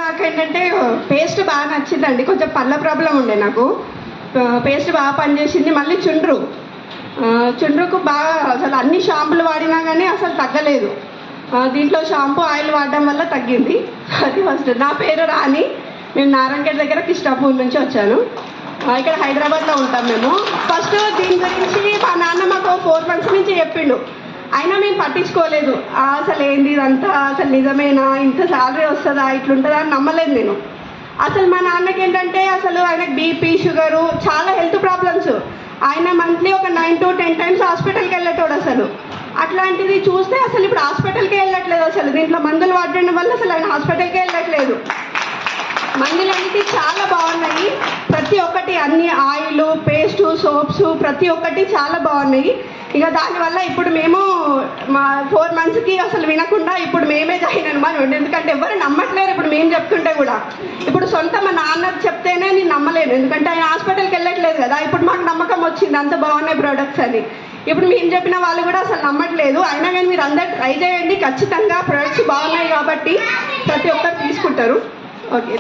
నాకేంటంటే పేస్ట్ బాగా నచ్చిందండి. కొంచెం పళ్ళ ప్రాబ్లం ఉండే నాకు. పేస్ట్ బాగా పనిచేసింది. మళ్ళీ చుండ్రుకు బాగా అసలు అన్ని షాంపులు వాడినా కానీ అసలు తగ్గలేదు. దీంట్లో షాంపూ ఆయిల్ వాడడం వల్ల తగ్గింది. అది ఫస్ట్. నా పేరు రాణి. నేను నారాయణఖేడ్ దగ్గర కిష్టాపూర్ నుంచి వచ్చాను. ఇక్కడ హైదరాబాద్లో ఉంటాం మేము. ఫస్ట్ దీని గురించి మా నాన్న మాకు 4 months నుంచి చెప్పిండు. అయినా మేము పట్టించుకోలేదు. అసలు ఏంది ఇదంతా, అసలు నిజమేనా, ఇంత శాలరీ వస్తుందా, ఇట్లుంటుందా అని నమ్మలేదు నేను. అసలు మా నాన్నకి ఏంటంటే అసలు ఆయనకు బీపీ, షుగరు, చాలా హెల్త్ ప్రాబ్లమ్స్. ఆయన మంత్లీ ఒక 9 to 10 times హాస్పిటల్కి వెళ్ళేటోడు. అసలు అట్లాంటిది చూస్తే అసలు ఇప్పుడు హాస్పిటల్కే వెళ్ళట్లేదు. అసలు దీంట్లో మందులు వాడడం వల్ల అసలు ఆయన హాస్పిటల్కే వెళ్ళట్లేదు. మందులు అనేది చాలా బాగున్నాయి. ప్రతి ఒక్కటి అన్ని ఆయిల్, పేస్టు, సోప్స్ ప్రతి ఒక్కటి చాలా బాగున్నాయి. ఇక దానివల్ల ఇప్పుడు మేము మా 4 monthsకి అసలు వినకుండా ఇప్పుడు మేమే జాయిన్ అనమాట. ఎందుకంటే ఎవరు నమ్మట్లేరు ఇప్పుడు మేము చెప్తుంటే కూడా. ఇప్పుడు సొంత మా నాన్న చెప్తేనే నేను నమ్మలేను, ఎందుకంటే ఆయన హాస్పిటల్కి వెళ్ళట్లేదు కదా. ఇప్పుడు మాకు నమ్మకం వచ్చింది అంత బాగున్నాయి ప్రోడక్ట్స్ అని. ఇప్పుడు మేము చెప్పిన వాళ్ళు కూడా అసలు నమ్మట్లేదు. అయినా కానీ మీరు అందరు ట్రై చేయండి. ఖచ్చితంగా ప్రోడక్ట్స్ బాగున్నాయి కాబట్టి ప్రతి ఒక్కరు తీసుకుంటారు. ఓకే.